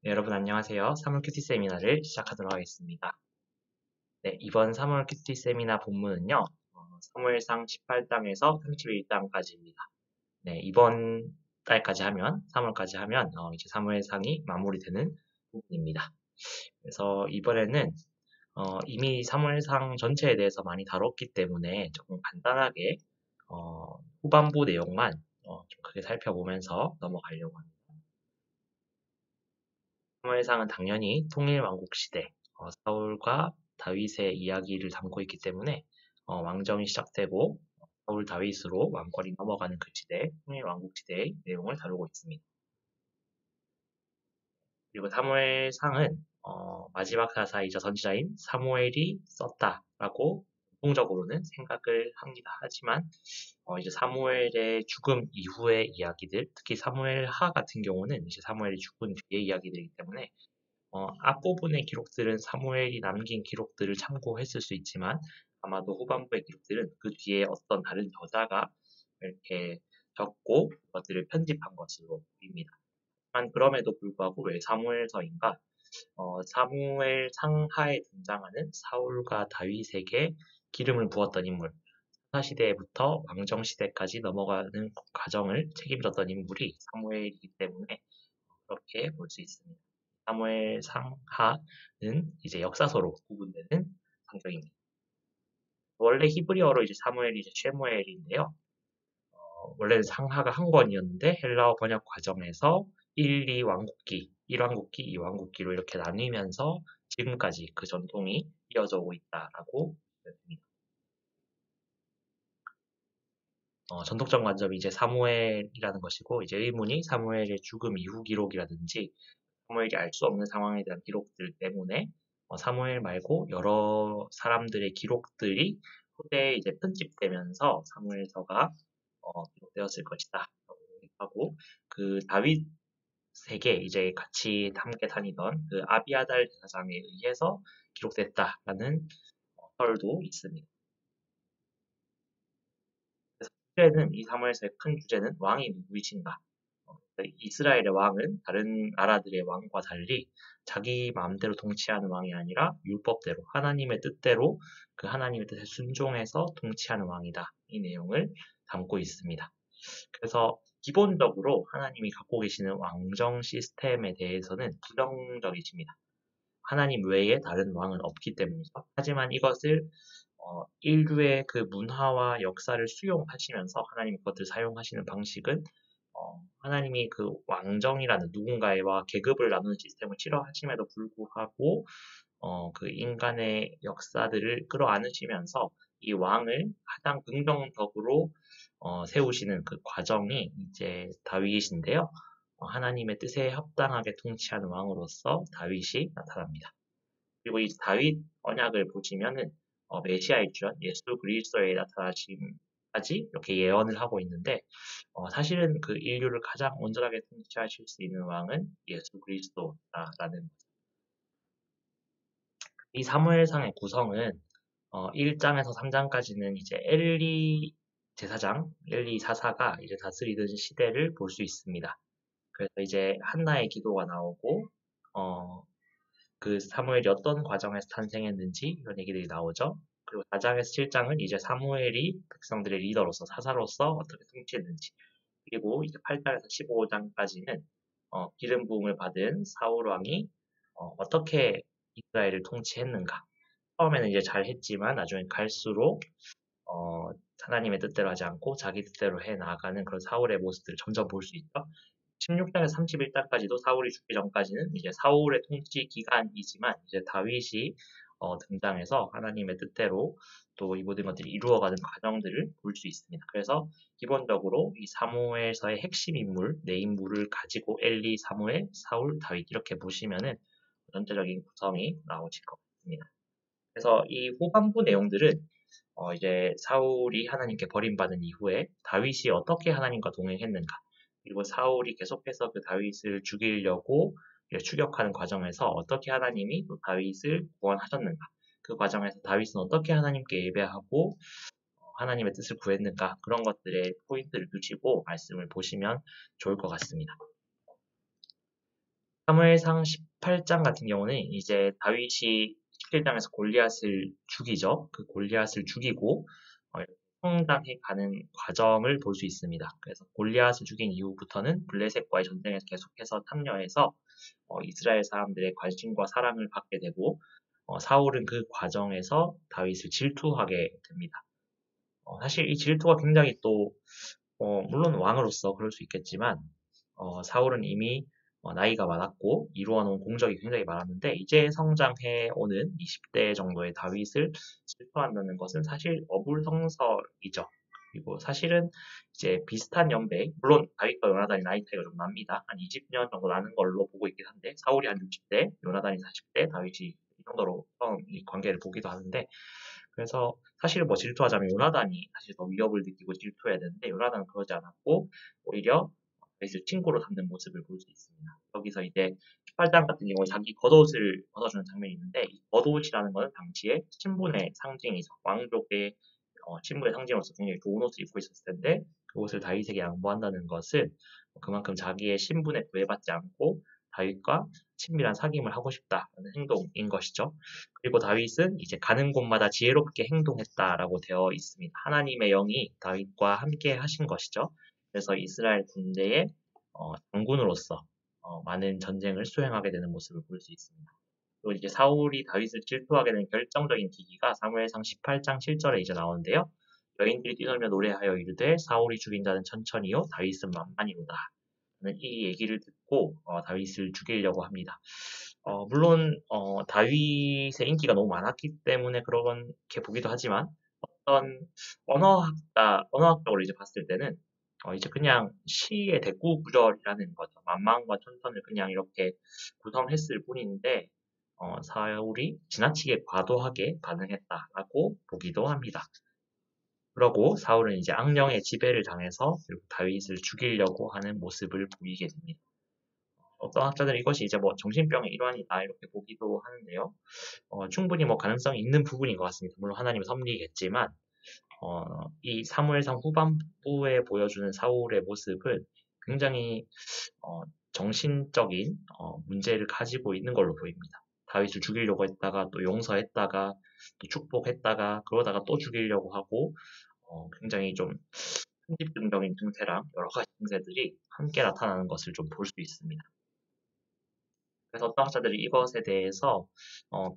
네, 여러분 안녕하세요. 3월 큐티 세미나를 시작하도록 하겠습니다. 네, 이번 3월 큐티 세미나 본문은요. 사무엘상 18장에서 31장까지입니다. 네, 이번 달까지 하면 3월까지 하면 이제 사무엘상이 마무리되는 부분입니다. 그래서 이번에는 이미 사무엘상 전체에 대해서 많이 다뤘기 때문에 조금 간단하게 후반부 내용만 좀 크게 살펴보면서 넘어가려고 합니다. 사무엘상은 당연히 통일왕국 시대, 사울과 다윗의 이야기를 담고 있기 때문에 왕정이 시작되고 사울 다윗으로 왕권이 넘어가는 그 시대, 통일왕국 시대의 내용을 다루고 있습니다. 그리고 사무엘상은 마지막 사사이자 선지자인 사무엘이 썼다라고 공통적으로는 생각을 합니다. 하지만 이제 사무엘의 죽음 이후의 이야기들, 특히 사무엘하 같은 경우는 이제 사무엘이 죽은 뒤의 이야기들이기 때문에 앞부분의 기록들은 사무엘이 남긴 기록들을 참고했을 수 있지만 아마도 후반부의 기록들은 그 뒤에 어떤 다른 저자가 이렇게 적고 그것들을 편집한 것으로 보입니다. 하지만 그럼에도 불구하고 왜 사무엘서인가? 사무엘 상하에 등장하는 사울과 다윗에게 기름을 부었던 인물, 사시대부터 왕정시대까지 넘어가는 과정을 책임졌던 인물이 사무엘이기 때문에 그렇게 볼 수 있습니다. 사무엘 상하는 이제 역사서로 구분되는 성경입니다. 원래 히브리어로 이제 사무엘이 이제 쉐무엘인데요. 원래는 상하가 한 권이었는데 헬라어 번역 과정에서 1, 2왕국기, 1왕국기, 2왕국기로 이렇게 나뉘면서 지금까지 그 전통이 이어져 오고 있다라고 됩니다. 전통적 관점이 이제 사무엘이라는 것이고 이제 의문이 사무엘의 죽음 이후 기록이라든지 사무엘이 알 수 없는 상황에 대한 기록들 때문에 사무엘 말고 여러 사람들의 기록들이 후대에 이제 편집되면서 사무엘서가 기록되었을 것이다 하고 그 다윗에게 이제 같이 함께 다니던 그 아비아달 대사장에 의해서 기록됐다라는 설도 있습니다. 그래서 주제는 이 사무엘서의 큰 주제는 왕이 누구이신가? 이스라엘의 왕은 다른 나라들의 왕과 달리 자기 마음대로 통치하는 왕이 아니라 율법대로 하나님의 뜻대로 그 하나님의 뜻에 순종해서 통치하는 왕이다. 이 내용을 담고 있습니다. 그래서 기본적으로 하나님이 갖고 계시는 왕정 시스템에 대해서는 부정적이십니다. 하나님 외에 다른 왕은 없기 때문이죠. 하지만 이것을 인류의 그 문화와 역사를 수용하시면서 하나님 그것을 사용하시는 방식은 하나님이 그 왕정이라는 누군가와 계급을 나누는 시스템을 싫어하심에도 불구하고 그 인간의 역사들을 끌어안으시면서 이 왕을 가장 긍정적으로 세우시는 그 과정이 이제 다윗이신데요. 하나님의 뜻에 합당하게 통치하는 왕으로서 다윗이 나타납니다. 그리고 이 다윗 언약을 보시면은 메시아의 주연 예수 그리스도의 나타나심까지 이렇게 예언을 하고 있는데 사실은 그 인류를 가장 온전하게 통치하실 수 있는 왕은 예수 그리스도다라는 이 사무엘상의 구성은 1장에서 3장까지는 이제 엘리 제사장, 엘리 사사가 이제 다스리던 시대를 볼 수 있습니다. 그래서 이제 한나의 기도가 나오고 그 사무엘이 어떤 과정에서 탄생했는지 이런 얘기들이 나오죠. 그리고 4장에서 7장은 이제 사무엘이 백성들의 리더로서 사사로서 어떻게 통치했는지 그리고 이제 8장에서 15장까지는 기름 부음을 받은 사울 왕이 어떻게 이스라엘을 통치했는가. 처음에는 이제 잘했지만 나중에 갈수록 하나님의 뜻대로 하지 않고 자기 뜻대로 해 나가는 그런 사울의 모습들을 점점 볼 수 있죠. 16장에서 31장까지도 사울이 죽기 전까지는 이제 사울의 통치 기간이지만 이제 다윗이 등장해서 하나님의 뜻대로 또 이 모든 것들이 이루어가는 과정들을 볼 수 있습니다. 그래서 기본적으로 이 사무엘서의 핵심 인물, 네 인물을 가지고 엘리, 사무엘, 사울, 다윗 이렇게 보시면은 전체적인 구성이 나오실 것 같습니다. 그래서 이 후반부 내용들은 이제 사울이 하나님께 버림받은 이후에 다윗이 어떻게 하나님과 동행했는가, 그리고 사울이 계속해서 그 다윗을 죽이려고 추격하는 과정에서 어떻게 하나님이 또 다윗을 구원하셨는가, 그 과정에서 다윗은 어떻게 하나님께 예배하고 하나님의 뜻을 구했는가, 그런 것들에 포인트를 두시고 말씀을 보시면 좋을 것 같습니다. 사무엘상 18장 같은 경우는 이제 다윗이 17장에서 골리앗을 죽이죠. 그 골리앗을 죽이고 성당에 가는 과정을 볼 수 있습니다. 그래서 골리앗을 죽인 이후부터는 블레셋과의 전쟁에서 계속해서 참여해서 이스라엘 사람들의 관심과 사랑을 받게 되고 사울은 그 과정에서 다윗을 질투하게 됩니다. 사실 이 질투가 굉장히 또 물론 왕으로서 그럴 수 있겠지만 사울은 이미 나이가 많았고 이루어놓은 공적이 굉장히 많았는데 이제 성장해오는 20대 정도의 다윗을 질투한다는 것은 사실 어불성설이죠. 그리고 사실은 이제 비슷한 연배, 물론 다윗과 요나단이 나이 차이가 좀 납니다. 한 20년 정도 나는 걸로 보고 있긴 한데 사울이 한 60대, 요나단이 40대, 다윗이 이 정도로 처음 이 관계를 보기도 하는데 그래서 사실 뭐 질투하자면 요나단이 사실 더 위협을 느끼고 질투해야 되는데 요나단은 그러지 않았고 오히려 다윗을 친구로 삼는 모습을 볼 수 있습니다. 여기서 이제 18장 같은 경우에 자기 겉옷을 벗어주는 장면이 있는데 이 겉옷이라는 것은 당시에 신분의 상징이죠. 왕족의 신분의 상징으로서 굉장히 좋은 옷을 입고 있었을 텐데 그 옷을 다윗에게 양보한다는 것은 그만큼 자기의 신분에 구애받지 않고 다윗과 친밀한 사귐을 하고 싶다는 행동인 것이죠. 그리고 다윗은 이제 가는 곳마다 지혜롭게 행동했다라고 되어 있습니다. 하나님의 영이 다윗과 함께 하신 것이죠. 그래서 이스라엘 군대의 장군으로서 많은 전쟁을 수행하게 되는 모습을 볼 수 있습니다. 또 이제 사울이 다윗을 질투하게 된 결정적인 계기가 사무엘상 18장 7절에 이제 나오는데요. 여인들이 뛰놀며 노래하여 이르되 사울이 죽인 자는 천천히요 다윗은 만만이로다. 이 얘기를 듣고 다윗을 죽이려고 합니다. 물론 다윗의 인기가 너무 많았기 때문에 그렇게 보기도 하지만 어떤 언어학적으로 이제 봤을 때는 이제 그냥 시의 대꾸 구절이라는 거죠. 만만과 천천을 그냥 이렇게 구성했을 뿐인데 사울이 지나치게 과도하게 반응했다라고 보기도 합니다. 그러고 사울은 이제 악령의 지배를 당해서 결국 다윗을 죽이려고 하는 모습을 보이게 됩니다. 어떤 학자들은 이것이 이제 뭐 정신병의 일환이다 이렇게 보기도 하는데요. 충분히 뭐 가능성이 있는 부분인 것 같습니다. 물론 하나님의 섭리겠지만 이 사무엘상 후반부에 보여주는 사울의 모습은 굉장히 정신적인 문제를 가지고 있는 걸로 보입니다. 다윗을 죽이려고 했다가 또 용서했다가 또 축복했다가 그러다가 또 죽이려고 하고 굉장히 좀 편집증적인 증세랑 여러 가지 증세들이 함께 나타나는 것을 좀 볼 수 있습니다. 그래서 어떤 학자들이 이것에 대해서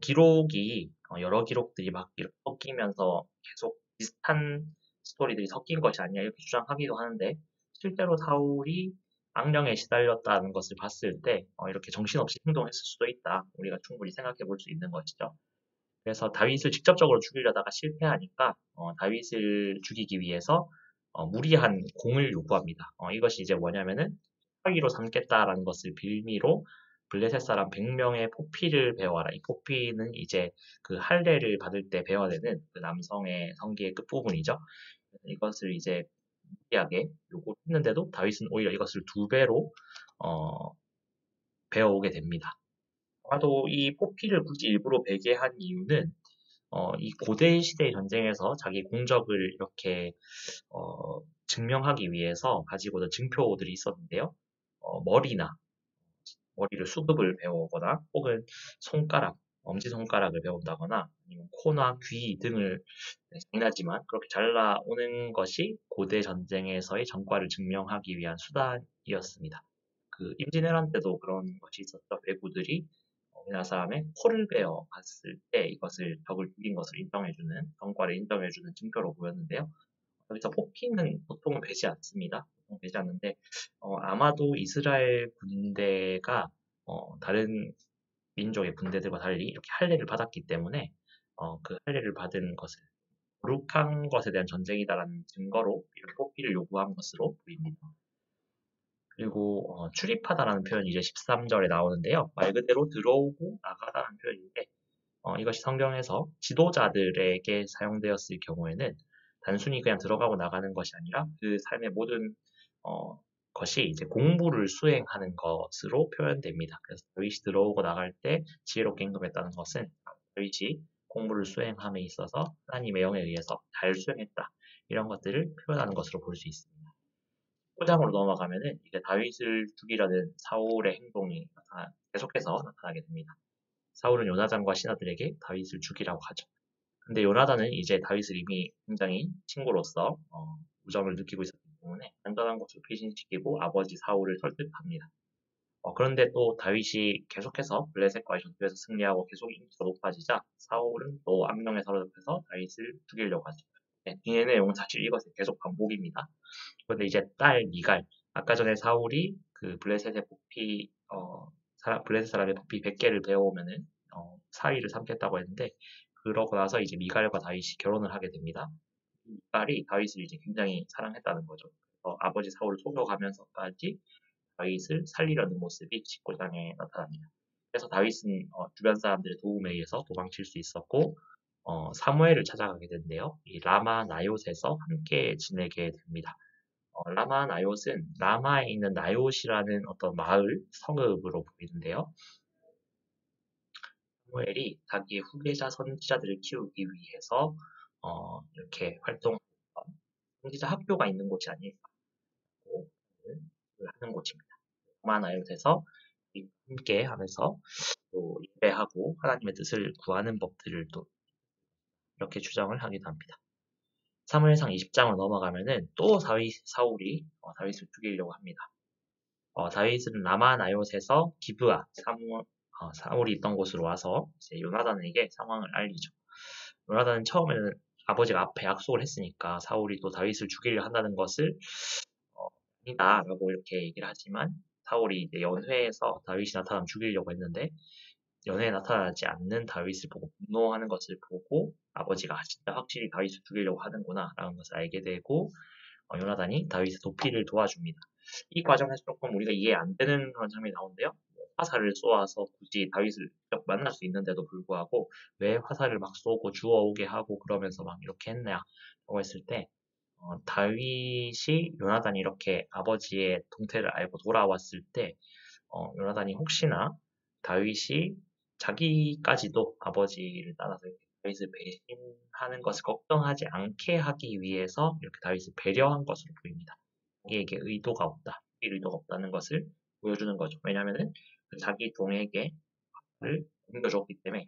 기록이 여러 기록들이 막 이렇게 섞이면서 계속 비슷한 스토리들이 섞인 것이 아니냐 이렇게 주장하기도 하는데 실제로 사울이 악령에 시달렸다는 것을 봤을 때 이렇게 정신없이 행동했을 수도 있다. 우리가 충분히 생각해 볼 수 있는 것이죠. 그래서 다윗을 직접적으로 죽이려다가 실패하니까 다윗을 죽이기 위해서 무리한 공을 요구합니다. 이것이 이제 뭐냐면은 사기로 삼겠다라는 것을 빌미로 블레셋 사람 100명의 포피를 배워라. 이 포피는 이제 그 할례를 받을 때 배워야 되는 그 남성의 성기의 끝부분이죠. 이것을 이제 무리하게 요구했는데도 다윗은 오히려 이것을 2배로 배워오게 됩니다. 아마도 이 포피를 굳이 일부러 베게 한 이유는 이 고대 시대의 전쟁에서 자기 공적을 이렇게 증명하기 위해서 가지고 있던 증표들이 있었는데요. 머리를 수급을 배우거나 혹은 손가락, 엄지손가락을 배운다거나 아니면 코나 귀 등을 장난하지만 그렇게 잘라오는 것이 고대 전쟁에서의 전과를 증명하기 위한 수단이었습니다. 그 임진왜란 때도 그런 것이 있었죠. 왜구들이 우리나라 사람의 코를 베어 봤을 때 이것을 적을 죽인 것을 인정해주는 전과를 인정해주는 증표로 보였는데요. 여기서 뽑히는 보통은 되지 않습니다. 보통 되지 않는데 아마도 이스라엘 군대가 다른 민족의 군대들과 달리 이렇게 할례를 받았기 때문에 그 할례를 받은 것을 거룩한 것에 대한 전쟁이다라는 증거로 이렇게 뽑기를 요구한 것으로 보입니다. 그리고 출입하다라는 표현이 이제 13절에 나오는데요. 말 그대로 들어오고 나가다라는 표현인데 이것이 성경에서 지도자들에게 사용되었을 경우에는 단순히 그냥 들어가고 나가는 것이 아니라 그 삶의 모든 것이 이제 공부를 수행하는 것으로 표현됩니다. 그래서 다윗이 들어오고 나갈 때 지혜롭게 행동했다는 것은 다윗이 공부를 수행함에 있어서 하나님의 영에 의해서 잘 수행했다. 이런 것들을 표현하는 것으로 볼 수 있습니다. 19장으로 넘어가면은 이제 다윗을 죽이려는 사울의 행동이 계속해서 나타나게 됩니다. 사울은 요나단과 신하들에게 다윗을 죽이라고 하죠. 근데 요나단은 이제 다윗을 이미 굉장히 친구로서 우정을 느끼고 있었기 때문에 안전한 곳으로 피신시키고 아버지 사울을 설득합니다. 그런데 또 다윗이 계속해서 블레셋과의 전투에서 승리하고 계속 인기가 높아지자 사울은 또 악령에 사로잡혀서 다윗을 죽이려고 하죠. 네, 뒤에 내용은 사실 이것의 계속 반복입니다. 그런데 이제 딸 미갈, 아까 전에 사울이 그 블레셋의 복피, 블레셋 사람의 복피 100개를 배워오면은 사위를 삼겠다고 했는데, 그러고 나서 이제 미갈과 다윗이 결혼을 하게 됩니다. 미갈이 다윗을 이제 굉장히 사랑했다는 거죠. 아버지 사울을 속여가면서까지 다윗을 살리려는 모습이 19장에 나타납니다. 그래서 다윗은 주변 사람들의 도움에 의해서 도망칠 수 있었고, 사무엘을 찾아가게 되는데요. 이 라마 나요스에서 함께 지내게 됩니다. 라마 나요스는 라마에 있는 나요시라는 어떤 마을 성읍으로 보이는데요. 사무엘이 자기의 후계자 선지자들을 키우기 위해서 이렇게 활동하는 선지자 학교가 있는 곳이 아닐까 하는 곳입니다. 라마 나요스에서 함께 하면서 또 예배하고 하나님의 뜻을 구하는 법들을 또 이렇게 주장을 하기도 합니다. 사무엘상 20장을 넘어가면은 또 사울이 다윗을 죽이려고 합니다. 다윗은 라마나요스에서 기브아 사울이 있던 곳으로 와서 이제 요나단에게 상황을 알리죠. 요나단은 처음에는 아버지가 앞에 약속을 했으니까 사울이 또 다윗을 죽이려 한다는 것을 아니다라고 이렇게 얘기를 하지만 사울이 이제 연회에서 다윗이 나타나면 죽이려고 했는데 연회에 나타나지 않는 다윗을 보고 분노하는 것을 보고 아버지가 진짜 확실히 다윗을 죽이려고 하는구나 라는 것을 알게 되고 요나단이 다윗의 도피를 도와줍니다. 이 과정에서 조금 우리가 이해 안 되는 그런 장면이 나오는데요. 화살을 쏘아서 굳이 다윗을 만날 수 있는데도 불구하고 왜 화살을 막 쏘고 주워오게 하고 그러면서 막 이렇게 했냐라고 했을 때 다윗이 요나단이 이렇게 아버지의 동태를 알고 돌아왔을 때 요나단이 혹시나 다윗이 자기까지도 아버지를 따라서 다윗을 배신하는 것을 걱정하지 않게 하기 위해서 이렇게 다윗을 배려한 것으로 보입니다. 자기에게 의도가 없다, 의도가 없다는 것을 보여주는 거죠. 왜냐하면은 자기 동에게 를 옮겨줬기 때문에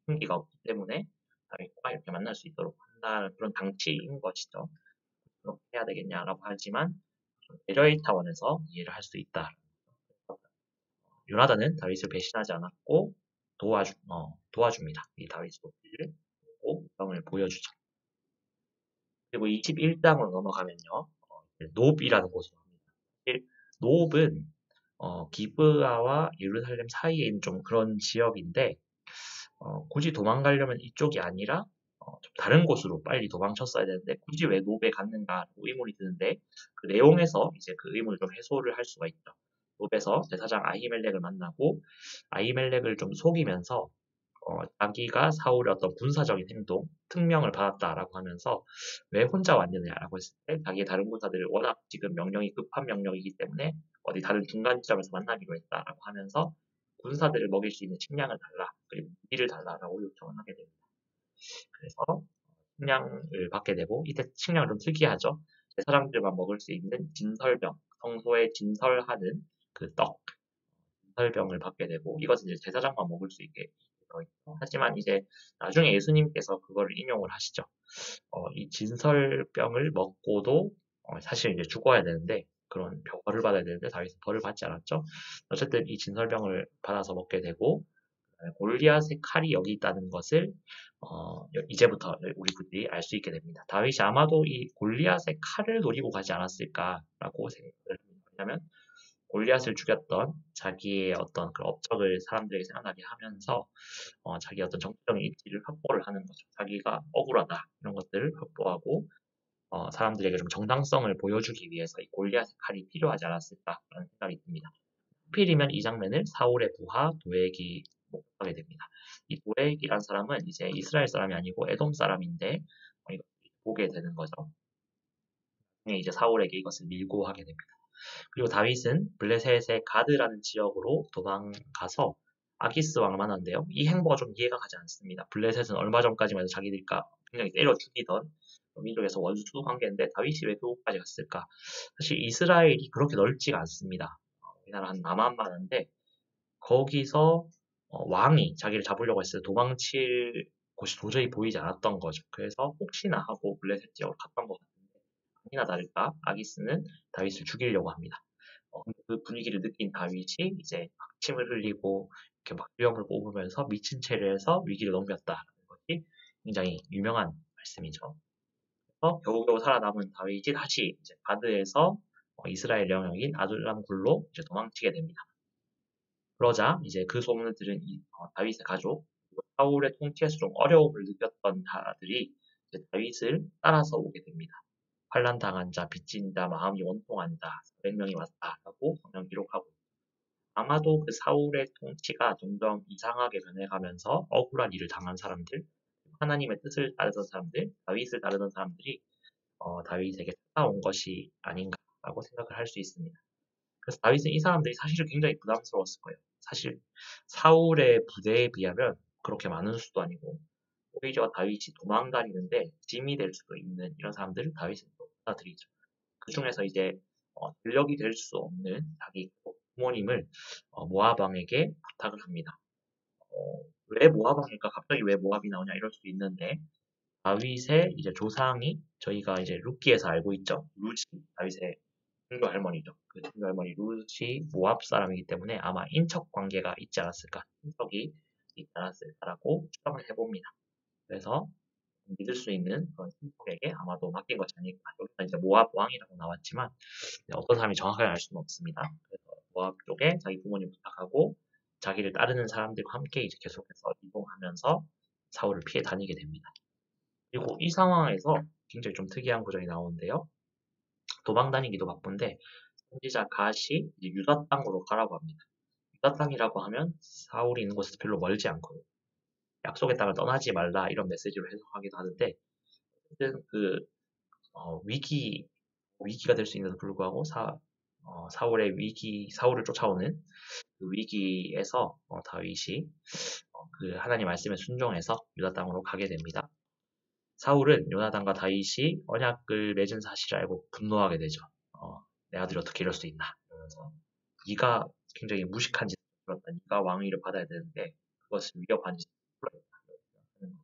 흉기가 없기 때문에 다윗과 이렇게 만날 수 있도록 한다는 그런 장치인 것이죠. 그렇게 해야 되겠냐라고 하지만 배려의 차원에서 이해를 할 수 있다. 요나단은 다윗을 배신하지 않았고 도와줍니다. 이 다윗의 도피를 보고 명을 보여주죠. 그리고 21장으로 넘어가면요. 노브이라는 곳으로 갑니다. 노브는 기브아와 예루살렘 사이에 있는 좀 그런 지역인데 굳이 도망가려면 이쪽이 아니라 좀 다른 곳으로 빨리 도망쳤어야 되는데 굳이 왜 노브에 갔는가라고 의문이 드는데 그 내용에서 이제 그 의문을 좀 해소를 할 수가 있죠. 노브에서 제사장 아히멜렉을 만나고 아히멜렉을 좀 속이면서 자기가 사울의 어떤 군사적인 행동, 특명을 받았다라고 하면서 왜 혼자 왔느냐라고 했을 때 자기의 다른 군사들을 워낙 지금 명령이 급한 명령이기 때문에 어디 다른 중간 지점에서 만나기로 했다라고 하면서 군사들을 먹일 수 있는 식량을 달라, 그리고 무기를 달라라고 요청을 하게 됩니다. 그래서 식량을 받게 되고 이때 식량은 좀 특이하죠. 제사장들만 먹을 수 있는 진설병, 성소에 진설하는 그 떡, 진설병을 받게 되고 이것은 이제 제사장만 먹을 수 있게 되어 있죠. 하지만 이제 나중에 예수님께서 그거를 인용을 하시죠. 이 진설병을 먹고도 사실 이제 죽어야 되는데 그런 벌을 받아야 되는데 다윗은 벌을 받지 않았죠. 어쨌든 이 진설병을 받아서 먹게 되고 골리앗의 칼이 여기 있다는 것을 이제부터 우리 분들이 알 수 있게 됩니다. 다윗이 아마도 이 골리앗의 칼을 노리고 가지 않았을까라고 생각을 합니다. 왜냐하면 골리앗을 죽였던 자기의 어떤 그 업적을 사람들에게 생각나게 하면서 자기 어떤 정치적인 입지를 확보를 하는 거죠. 자기가 억울하다 이런 것들을 확보하고 사람들에게 좀 정당성을 보여주기 위해서 이 골리앗의 칼이 필요하지 않았을까라는 생각이 듭니다. 하필이면 이 장면을 사울의 부하 도액이 목격하게 됩니다. 이 도액이란 사람은 이제 이스라엘 사람이 아니고 에돔 사람인데 이걸 보게 되는 거죠. 이제 사울에게 이것을 밀고 하게 됩니다. 그리고 다윗은 블레셋의 가드라는 지역으로 도망가서 아기스 왕을 만났는데요. 이 행보가 좀 이해가 가지 않습니다. 블레셋은 얼마 전까지만 해도 자기들과 굉장히 때려 죽이던 민족에서 원수 관계인데 다윗이 왜 그곳까지 갔을까? 사실 이스라엘이 그렇게 넓지가 않습니다. 우리나라 한 남한만 한데 거기서 왕이 자기를 잡으려고 했을 때 도망칠 곳이 도저히 보이지 않았던 거죠. 그래서 혹시나 하고 블레셋 지역으로 갔던 것 같은데 아니나 다를까 아기스는 다윗을 죽이려고 합니다. 근데 그 분위기를 느낀 다윗이 이제 막 침을 흘리고 이렇게 막 수염을 뽑으면서 미친 채를 해서 위기를 넘겼다는 것이 굉장히 유명한 말씀이죠. 그래서 겨우겨우 살아남은 다윗이 다시 이제 가드에서 이스라엘 영역인 아둘람 굴로 이제 도망치게 됩니다. 그러자 이제 그 소문을 들은 다윗의 가족, 그리고 사울의 통치에서 좀 어려움을 느꼈던 자들이 이제 다윗을 따라서 오게 됩니다. 환란 당한 자, 빚진 자, 마음이 원통한 자, 400명이 왔다라고 성경 기록하고 아마도 그 사울의 통치가 점점 이상하게 변해가면서 억울한 일을 당한 사람들, 하나님의 뜻을 따르던 사람들, 다윗을 따르던 사람들이 다윗에게 찾아온 것이 아닌가라고 생각을 할 수 있습니다. 그래서 다윗은 이 사람들이 사실 굉장히 부담스러웠을 거예요. 사실 사울의 부대에 비하면 그렇게 많은 수도 아니고 오히려 다윗이 도망다니는데 짐이 될 수도 있는 이런 사람들을 다윗은 또 받아들이죠. 그 중에서 이제 전력이 될 수 없는 자기 부모님을 모압 왕에게 부탁을 합니다. 왜 모압 왕일까? 갑자기 왜 모압이 나오냐 이럴 수도 있는데 다윗의 이제 조상이 저희가 이제 루키에서 알고 있죠. 루시 다윗의 친구 할머니죠. 그 친구 할머니 루시 모압 사람이기 때문에 아마 인척 관계가 있지 않았을까, 친척이 있지 않았을까라고 추정을 해봅니다. 그래서 믿을 수 있는 그런 친척에게 아마도 맡긴 것이 아닐까. 여기서 이제 모압 왕이라고 나왔지만 어떤 사람이 정확하게 알 수는 없습니다. 그래서 모압 쪽에 자기 부모님 부탁하고 자기를 따르는 사람들과 함께 이제 계속해서 이동하면서 사울을 피해 다니게 됩니다. 그리고 이 상황에서 굉장히 좀 특이한 구절이 나오는데요. 도망 다니기도 바쁜데 선지자 갓이 이제 유다 땅으로 가라고 합니다. 유다 땅이라고 하면 사울이 있는 곳에서 별로 멀지 않거든요. 약속의 땅을 떠나지 말라 이런 메시지로 해석하기도 하는데 어쨌든 그 위기가 될 수 있는데도 불구하고 사울의 사울을 쫓아오는 그 위기에서 다윗이 그 하나님 말씀에 순종해서 유다 땅으로 가게 됩니다. 사울은 요나단과 다윗이 언약을 맺은 사실을 알고 분노하게 되죠. 내 아들이 어떻게 이럴 수 있나. 그러면서 네가 굉장히 무식한 짓을 했다. 네가 왕위를 받아야 되는데 그것을 위협한 짓을 했다.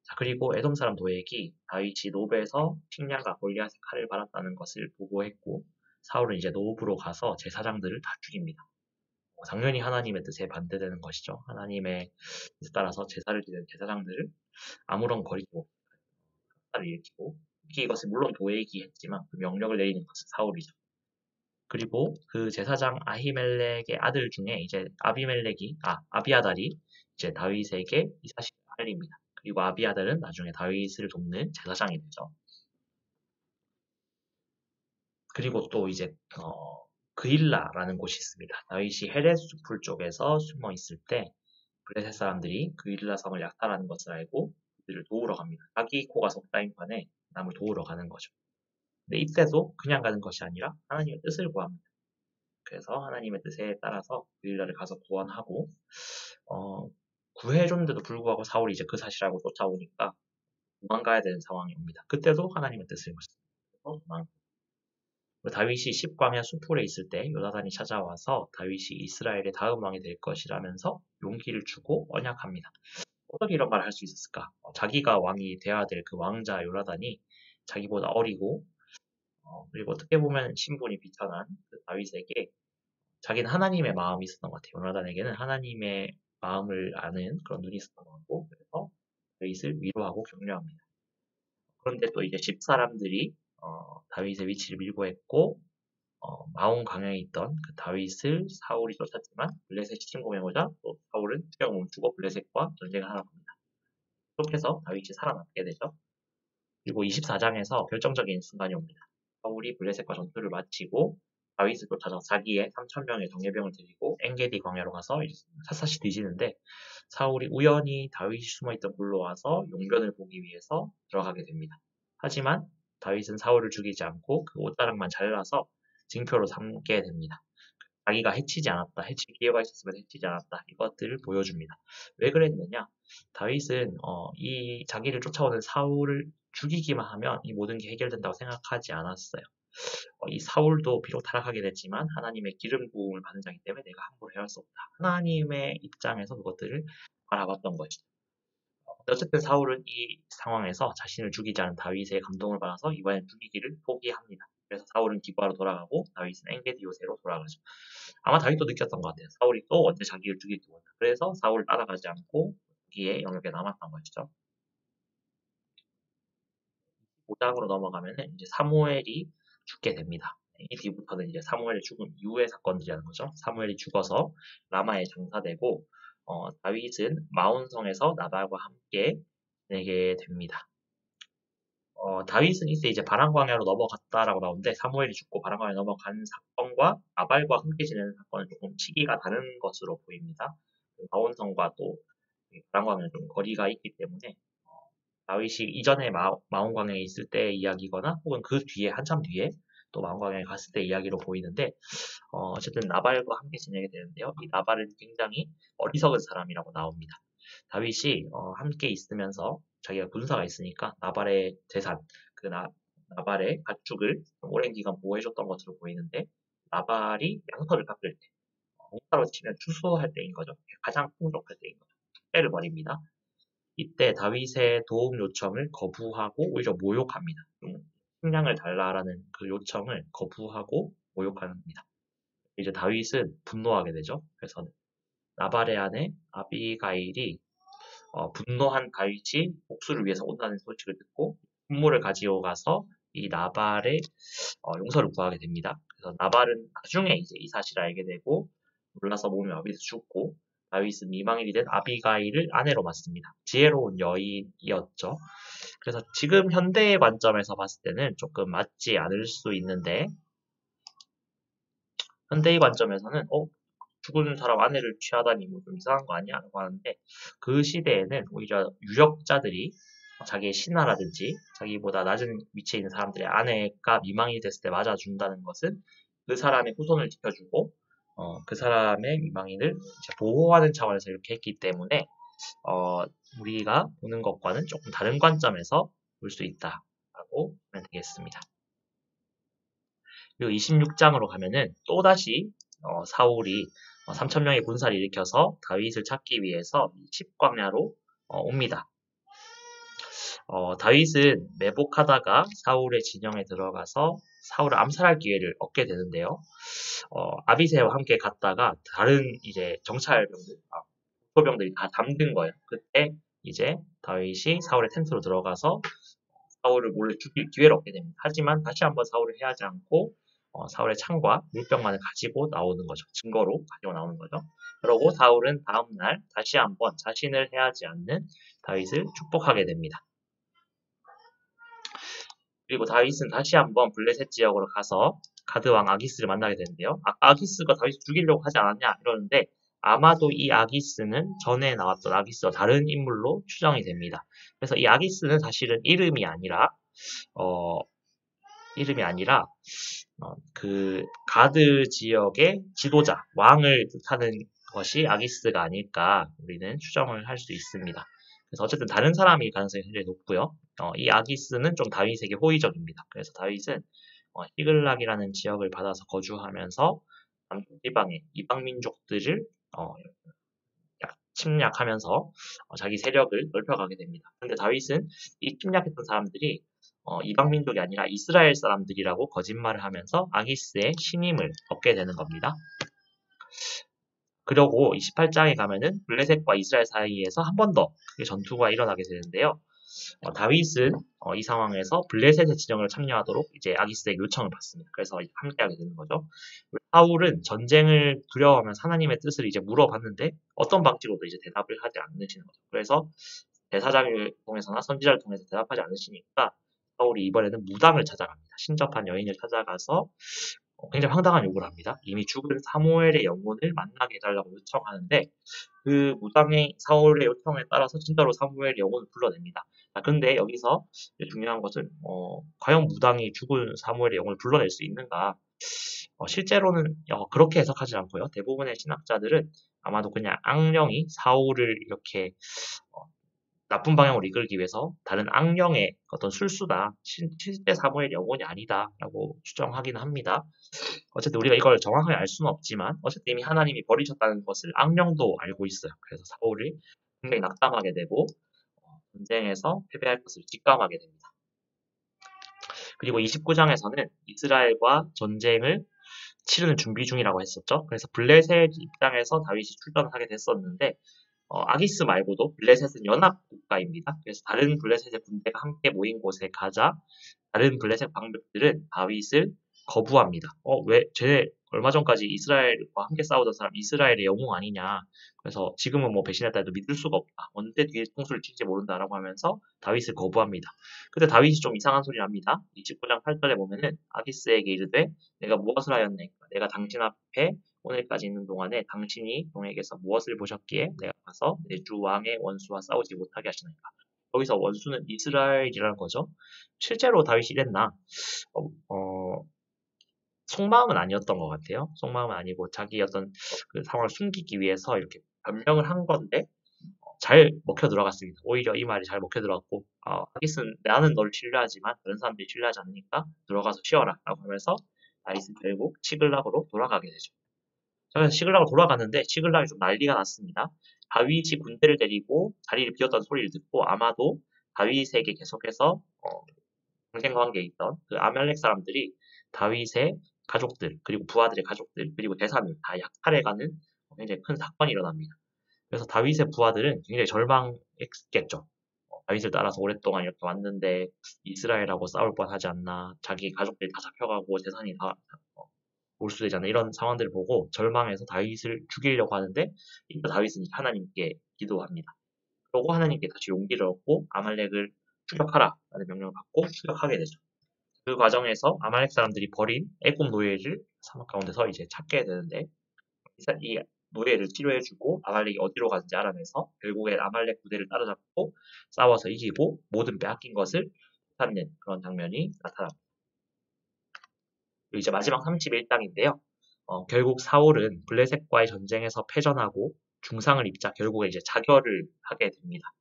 자, 그리고 에돔 사람 도액이 다윗이 노브에서 식량과 골리앗의 칼을 받았다는 것을 보고했고 사울은 이제 노브로 가서 제사장들을 다 죽입니다. 당연히 하나님의 뜻에 반대되는 것이죠. 하나님의 뜻에 따라서 제사를 드리는 제사장들을 아무런 거리도 사를 일으키고 특히 이것을 물론 도액이 했지만 그 명령을 내리는 것은 사울이죠. 그리고 그 제사장 아히멜렉의 아들 중에 이제 아비아달이 이제 다윗에게 이 사실을 알립니다. 그리고 아비아달은 나중에 다윗을 돕는 제사장이 되죠. 그리고 또 이제 그일라라는 곳이 있습니다. 다윗이 헤레스 풀 쪽에서 숨어 있을 때 블레셋 사람들이 그일라 성을 약탈하는 것을 알고 그들을 도우러 갑니다. 자기 코가 속다인 판에 남을 도우러 가는 거죠. 근데 이때도 그냥 가는 것이 아니라 하나님의 뜻을 구합니다. 그래서 하나님의 뜻에 따라서 그일라를 가서 구원하고 구해줬는데도 불구하고 사울이 이제 그 사실을 알고 쫓아오니까 도망가야 되는 상황이 옵니다. 그때도 하나님의 뜻을 묻습니다. 다윗이 십광야 수풀에 있을 때 요나단이 찾아와서 다윗이 이스라엘의 다음 왕이 될 것이라면서 용기를 주고 언약합니다. 어떻게 이런 말을 할 수 있었을까? 자기가 왕이 돼야 될 그 왕자 요나단이 자기보다 어리고 그리고 어떻게 보면 신분이 비천한 그 다윗에게 자기는 하나님의 마음이 있었던 것 같아요. 요나단에게는 하나님의 마음을 아는 그런 눈이 있었던 것 같고 그래서 다윗을 위로하고 격려합니다. 그런데 또 이제 십 사람들이 다윗의 위치를 밀고 했고 마온 강야에 있던 그 다윗을 사울이 쫓았지만 블레셋이 침공해오자 또 사울은 투영 멈추고 블레셋과 전쟁을 하러 갑니다. 그렇게 해서 다윗이 살아남게 되죠. 그리고 24장에서 결정적인 순간이 옵니다. 사울이 블레셋과 전투를 마치고 다윗을 쫓아서 자기의 3,000명의 정예병을 데리고 엔게디 광야로 가서 샅샅이 뒤지는데 사울이 우연히 다윗이 숨어있던 굴로 와서 용변을 보기 위해서 들어가게 됩니다. 하지만 다윗은 사울을 죽이지 않고 그 옷자락만 잘라서 징표로 삼게 됩니다. 자기가 해치지 않았다, 해칠 기회가 있었으면 해치지 않았다 이것들을 보여줍니다. 왜 그랬느냐? 다윗은 이 자기를 쫓아오는 사울을 죽이기만 하면 이 모든 게 해결된다고 생각하지 않았어요. 이 사울도 비록 타락하게 됐지만 하나님의 기름 부음을 받은 자이기 때문에 내가 함부로 해할 수 없다. 하나님의 입장에서 그것들을 바라봤던 것이죠. 어쨌든 사울은 이 상황에서 자신을 죽이지 않은 다윗의 감동을 받아서 이번엔 죽이기를 포기합니다. 그래서 사울은 기브아로 돌아가고 다윗은 엔게디 요새로 돌아가죠. 아마 다윗도 느꼈던 것 같아요. 사울이 또 언제 자기를 죽일지 모른다. 그래서 사울을 따라가지 않고 거기에 영역에 남았던 것이죠. 5장으로 넘어가면은 이제 사무엘이 죽게 됩니다. 이 뒤부터는 이제 사무엘이 죽은 이후의 사건들이라는 거죠. 사무엘이 죽어서 라마에 장사되고 다윗은 마온성에서 나발과 함께 지내게 됩니다. 다윗은 이제 바람광야로 넘어갔다라고 나오는데 사무엘이 죽고 바람광야로 넘어간 사건과 나발과 함께 지내는 사건은 조금 시기가 다른 것으로 보입니다. 마온성과 또 바람광야는 좀 거리가 있기 때문에 다윗이 이전에 마온광야에 있을 때의 이야기거나 혹은 그 뒤에 한참 뒤에 또 마온광야에 갔을 때 이야기로 보이는데 어쨌든 나발과 함께 지내게 되는데요. 이 나발은 굉장히 어리석은 사람이라고 나옵니다. 다윗이 함께 있으면서 자기가 군사가 있으니까 나발의 재산, 나발의 가축을 오랜 기간 보호해줬던 것으로 보이는데 나발이 양털을 깎을 때, 홍사로 치면 추수할 때인 거죠. 가장 풍족할 때인 거죠. 때를 벌입니다. 이때 다윗의 도움 요청을 거부하고 오히려 모욕합니다. 식량을 달라라는 그 요청을 거부하고 모욕합니다. 이제 다윗은 분노하게 되죠. 그래서 나발의 아내 아비가일이 분노한 다윗이 복수를 위해서 온다는 소식을 듣고 군무를 가지고 가서 이 나발의 용서를 구하게 됩니다. 그래서 나발은 나중에 이제 이 사실을 알게 되고 놀라서 몸이 마비돼서 죽고 다윗은 미망인이 된 아비가일을 아내로 맞습니다. 지혜로운 여인이었죠. 그래서 지금 현대의 관점에서 봤을 때는 조금 맞지 않을 수 있는데 현대의 관점에서는 죽은 사람 아내를 취하다니 뭐 좀 이상한 거 아니야? 라고 하는데 그 시대에는 오히려 유력자들이 자기의 신하라든지 자기보다 낮은 위치에 있는 사람들의 아내가 미망이 됐을 때 맞아준다는 것은 그 사람의 후손을 지켜주고 그 사람의 미망인을 이제 보호하는 차원에서 이렇게 했기 때문에 우리가 보는 것과는 조금 다른 관점에서 볼 수 있다라고 보면 되겠습니다. 그리고 26장으로 가면은 또다시 사울이 3,000명의 군사를 일으켜서 다윗을 찾기 위해서 십광야로 옵니다. 다윗은 매복하다가 사울의 진영에 들어가서 사울을 암살할 기회를 얻게 되는데요. 아비새와 함께 갔다가 다른 이제 정찰병들, 소병들이 다 잠든 거예요. 그때 이제 다윗이 사울의 텐트로 들어가서 사울을 몰래 죽일 기회를 얻게 됩니다. 하지만 다시 한번 사울을 해하지 않고 사울의 창과 물병만을 가지고 나오는 거죠. 증거로 가지고 나오는 거죠. 그러고 사울은 다음날 다시 한번 자신을 해하지 않는 다윗을 축복하게 됩니다. 그리고 다윗은 다시 한번 블레셋 지역으로 가서 가드왕 아기스를 만나게 되는데요. 아까 아기스가 다윗을 죽이려고 하지 않았냐 이러는데 아마도 이 아기스는 전에 나왔던 아기스와 다른 인물로 추정이 됩니다. 그래서 이 아기스는 사실은 이름이 아니라 그 가드 지역의 지도자, 왕을 뜻하는 것이 아기스가 아닐까 우리는 추정을 할 수 있습니다. 그래서 어쨌든 다른 사람일 가능성이 굉장히 높고요. 이 아기스는 좀 다윗에게 호의적입니다. 그래서 다윗은 시글락이라는 지역을 받아서 거주하면서 남쪽 지방의 이방 민족들을 침략하면서 자기 세력을 넓혀가게 됩니다. 그런데 다윗은 이 침략했던 사람들이 이방 민족이 아니라 이스라엘 사람들이라고 거짓말을 하면서 아기스의 신임을 얻게 되는 겁니다. 그리고 28장에 가면은 블레셋과 이스라엘 사이에서 한 번 더 크게 전투가 일어나게 되는데요. 다윗은 이 상황에서 블레셋의 진영을 참여하도록 이제 아기스의 요청을 받습니다. 그래서 함께하게 되는 거죠. 사울은 전쟁을 두려워하면서 하나님의 뜻을 이제 물어봤는데 어떤 방식으로도 이제 대답을 하지 않으시는 거죠. 그래서 대사장을 통해서나 선지자를 통해서 대답하지 않으시니까 사울이 이번에는 무당을 찾아갑니다. 신접한 여인을 찾아가서 굉장히 황당한 요구를 합니다. 이미 죽은 사무엘의 영혼을 만나게 해달라고 요청하는데 그 무당의 사울의 요청에 따라서 진짜로 사무엘의 영혼을 불러냅니다. 근데 여기서 중요한 것은 과연 무당이 죽은 사무엘의 영혼을 불러낼 수 있는가? 실제로는 그렇게 해석하지 않고요. 대부분의 신학자들은 아마도 그냥 악령이 사울을 이렇게 나쁜 방향으로 이끌기 위해서 다른 악령의 어떤 술수다. 실제 사무엘이 영혼이 아니다라고 추정하기는 합니다. 어쨌든 우리가 이걸 정확하게 알 수는 없지만 어쨌든 이미 하나님이 버리셨다는 것을 악령도 알고 있어요. 그래서 사울이 굉장히 낙담하게 되고 전쟁에서 패배할 것을 직감하게 됩니다. 그리고 29장에서는 이스라엘과 전쟁을 치르는 준비 중이라고 했었죠. 그래서 블레셋 입장에서 다윗이 출전하게 됐었는데 아기스 말고도 블레셋은 연합 국가입니다. 그래서 다른 블레셋의 군대가 함께 모인 곳에 가자 다른 블레셋 방백들은 다윗을 거부합니다. 쟤 얼마 전까지 이스라엘과 함께 싸우던 사람 이스라엘의 영웅 아니냐. 그래서 지금은 뭐 배신했다 해도 믿을 수가 없다. 언제 뒤에 통수를 칠지 모른다라고 하면서 다윗을 거부합니다. 근데 다윗이 좀 이상한 소리를 합니다. 29장 8절에 보면은 아기스에게 이르되 내가 무엇을 하였네? 내가 당신 앞에 오늘까지 있는 동안에 당신이 동에게서 무엇을 보셨기에 내가 가서 내 주 왕의 원수와 싸우지 못하게 하시나이까. 여기서 원수는 이스라엘이라는 거죠. 실제로 다윗이 이랬나? 속마음은 아니었던 것 같아요. 속마음은 아니고 자기 어떤 그 상황을 숨기기 위해서 이렇게 변명을 한 건데 잘 먹혀 들어갔습니다. 오히려 이 말이 잘 먹혀 들어갔고 아기스는 나는 너를 신뢰하지만 다른 사람들이 신뢰하지 않으니까 들어가서 쉬어라 라고 하면서 다윗은 결국 시글락으로 돌아가게 되죠. 그래서 시글락으로 돌아가는데 시글락이 좀 난리가 났습니다. 다윗이 군대를 데리고 자리를 비웠다는 소리를 듣고 아마도 다윗에게 계속해서 경쟁 관계에 있던 그 아말렉 사람들이 다윗의 가족들 그리고 부하들의 가족들 그리고 재산을 다 약탈해가는 굉장히 큰 사건이 일어납니다. 그래서 다윗의 부하들은 굉장히 절망했겠죠. 다윗을 따라서 오랫동안 이렇게 왔는데 이스라엘하고 싸울 뻔하지 않나 자기 가족들이 다 잡혀가고 재산이 다 몰수되지 않나 이런 상황들을 보고 절망해서 다윗을 죽이려고 하는데 이때 다윗은 하나님께 기도합니다. 그러고 하나님께 다시 용기를 얻고 아말렉을 추격하라 라는 명령을 받고 추격하게 되죠. 그 과정에서 아말렉 사람들이 버린 애굽 노예를 사막 가운데서 이제 찾게 되는데 이 노예를 치료해주고 아말렉이 어디로 가는지 알아내서 결국에 아말렉 부대를 따라잡고 싸워서 이기고 모든 빼앗긴 것을 찾는 그런 장면이 나타납니다. 이제 마지막 31장인데요. 결국 사울은 블레셋과의 전쟁에서 패전하고 중상을 입자 결국에 이제 자결을 하게 됩니다.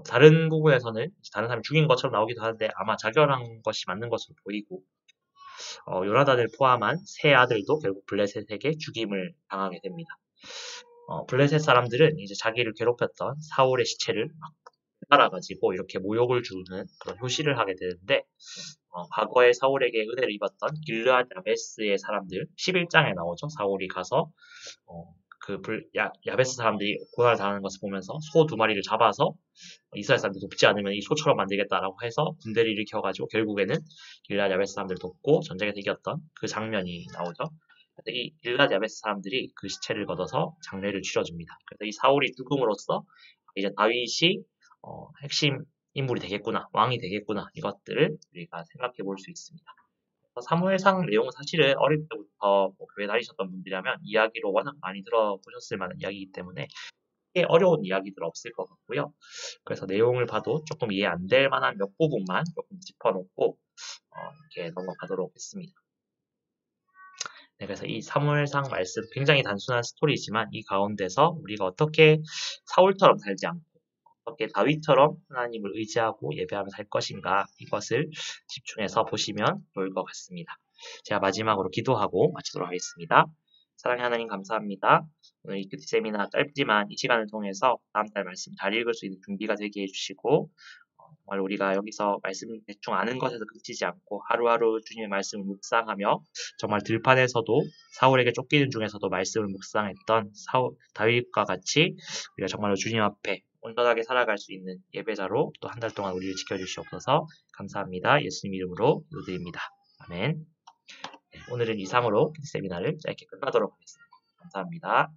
다른 부분에서는 다른 사람이 죽인 것처럼 나오기도 하는데 아마 자결한 것이 맞는 것으로 보이고 요나단을 포함한 세 아들도 결국 블레셋에게 죽임을 당하게 됩니다. 블레셋 사람들은 이제 자기를 괴롭혔던 사울의 시체를 막 따라가지고 이렇게 모욕을 주는 그런 효시를 하게 되는데 과거에 사울에게 은혜를 입었던 길르앗 야베스의 사람들 11장에 나오죠. 사울이 가서 야베스 사람들이 고난을 당하는 것을 보면서 소 2마리를 잡아서 이스라엘 사람들 돕지 않으면 이 소처럼 만들겠다라고 해서 군대를 일으켜가지고 결국에는 길르앗 야베스 사람들을 돕고 전쟁에서 이겼던 그 장면이 나오죠. 그래서 이 길르앗 야베스 사람들이 그 시체를 걷어서 장례를 치러줍니다. 그래서 이 사울이 죽음으로써 이제 다윗이 핵심 인물이 되겠구나, 왕이 되겠구나 이것들을 우리가 생각해 볼 수 있습니다. 사무엘상 내용은 사실은 어릴 때부터 교회 다니셨던 분들이라면 이야기로 워낙 많이 들어보셨을 만한 이야기이기 때문에 크게 어려운 이야기들 없을 것 같고요. 그래서 내용을 봐도 조금 이해 안 될 만한 몇 부분만 조금 짚어놓고 이렇게 넘어가도록 했습니다. 네, 그래서 이 사무엘상 말씀 굉장히 단순한 스토리지만 이 가운데서 우리가 어떻게 사울처럼 살지 않고 어떻게 다윗처럼 하나님을 의지하고 예배하며 살 것인가 이것을 집중해서 보시면 좋을 것 같습니다. 제가 마지막으로 기도하고 마치도록 하겠습니다. 사랑의 하나님 감사합니다. 오늘 이 큐티 세미나 짧지만 이 시간을 통해서 다음 달 말씀 잘 읽을 수 있는 준비가 되게 해주시고 정말 우리가 여기서 말씀 대충 아는 것에서 그치지 않고 하루하루 주님의 말씀을 묵상하며 정말 들판에서도 사울에게 쫓기는 중에서도 말씀을 묵상했던 다윗과 같이 우리가 정말로 주님 앞에 온전하게 살아갈 수 있는 예배자로 또 한 달 동안 우리를 지켜주시옵소서. 감사합니다. 예수님 이름으로 기도드립니다. 아멘. 네, 오늘은 이상으로 큐티 세미나를 짧게 끝나도록 하겠습니다. 감사합니다.